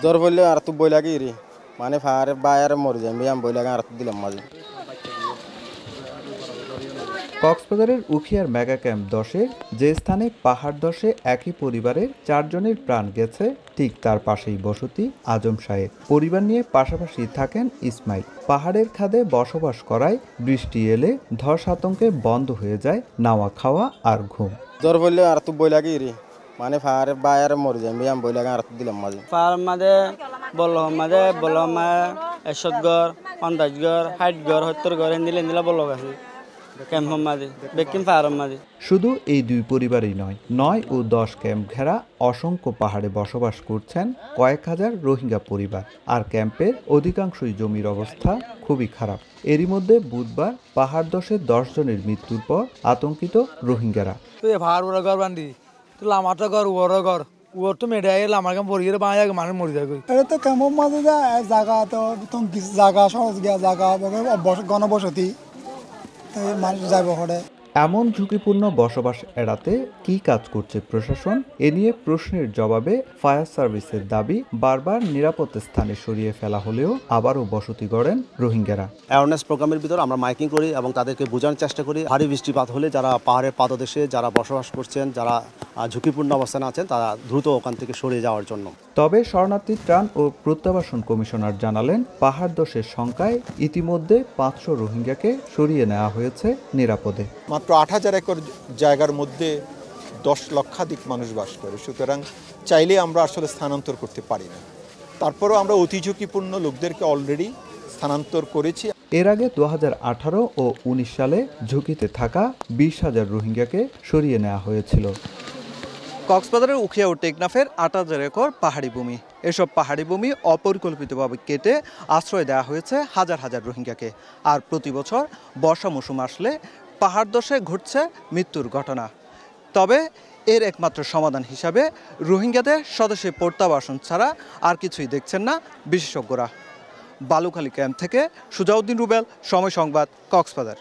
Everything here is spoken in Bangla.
জ্বর বললে আর তো বই লাগে রে মানে ফায়ার বাইরে মরে যায় আমি বই লাগে আর তো দিলাম মাঝে। কক্সবাজারের উখিয়ার মেগা ক্যাম্প 10-এর যে স্থানে পাহাড় ধসে একই পরিবারের 4 জনের প্রাণ গেছে ঠিক তার পাশেই বসতি আজম শাহের। পরিবার নিয়ে পাশাপাশি থাকেন ইসমাইল। পাহাড়ের খাদে বসবাস করায় বৃষ্টি এলে ধস আতঙ্কে বন্ধ হয়ে যায় নাওয়া খাওয়া আর ঘুম। জ্বর বললে আর তো বই লাগে রে মানে ফায়ার বাইরে মরে যায় আমি বই লাগে আর তো দিলাম মাঝে। ফায়ার মাঝে বলহম এসদগড় 50 গড় 60 গড় 70 গড় হিন্দিলা বলক আছে ক্যাম্পের মাঝে বেকিম ফায়ারের মাঝে। শুধু এই দুই পরিবারই নয়, 9 ও 10 ক্যাম্প ঘেরা অসংখ্য পাহাড়ে বসবাস করছেন কয়েক হাজার রোহিঙ্গা পরিবার। আর ক্যাম্পের অধিকাংশই জমির অবস্থা খুবই খারাপ। এরই মধ্যে বুধবার পাহাড় ধসে 10 জনের মৃত্যুর পর আতঙ্কিত রোহিঙ্গারা। ওর তো মেডাই আমার কাম পরিয়ে বাঁয়া মানুষ মরে যায় এটা তো কেমন মাঝে জায়গা তো জায়গা সহজ গিয়া জায়গা গণবসতি মানুষ যাইব হরে। এমন ঝুঁকিপূর্ণ বসবাস এড়াতে কি কাজ করছে প্রশাসন? এ নিয়ে প্রশ্নের জবাবে ফায়ার সার্ভিসের দাবি, বারবার নিরাপদ স্থানে সরিয়ে ফেলা হলেও আবারও বসতি গড়েন রোহিঙ্গারা। অ্যাওয়ারনেস প্রোগ্রামের ভিতর আমরা মাইকিং করি এবং তাদেরকে বোঝানোর চেষ্টা করি ভারী বৃষ্টিপাত হলে যারা পাহাড়ের পাদদেশে যারা বসবাস করছেন, যারা ঝুঁকিপূর্ণ অবস্থানে আছেন, তারা দ্রুত ওখান থেকে সরে যাওয়ার জন্য। তবে শরণার্থী ত্রাণ ও প্রত্যাবাসন কমিশনার জানালেন, পাহাড় ধসের সংখ্যায় ইতিমধ্যে 500 রোহিঙ্গাকে সরিয়ে নেওয়া হয়েছে নিরাপদে। মাত্র 8000 একর জায়গার মধ্যে 10 লক্ষাধিক মানুষ বাস করে, সুতরাং চাইলে আমরা আসলে স্থানান্তর করতে পারি না। তারপরেও আমরা অতি ঝুঁকিপূর্ণ লোকদেরকে অলরেডি স্থানান্তর করেছি। এর আগে 2018 ও 19 সালে ঝুঁকিতে থাকা 20,000 রোহিঙ্গাকে সরিয়ে নেওয়া হয়েছিল। কক্সবাজারের উখিয়া ও টেকনাফের 8000 একর পাহাড়ি ভূমি। এসব পাহাড়ি ভূমি অপরিকল্পিতভাবে কেটে আশ্রয় দেওয়া হয়েছে হাজার হাজার রোহিঙ্গাকে। আর প্রতি বছর বর্ষা মৌসুম আসলে পাহাড় ধসে ঘটছে মৃত্যুর ঘটনা। তবে এর একমাত্র সমাধান হিসাবে রোহিঙ্গাদের স্বদেশে প্রত্যাবাসন ছাড়া আর কিছুই দেখছেন না বিশেষজ্ঞরা। বালুখালী ক্যাম্প থেকে সুজাউদ্দিন রুবেল, সময় সংবাদ, কক্সবাজার।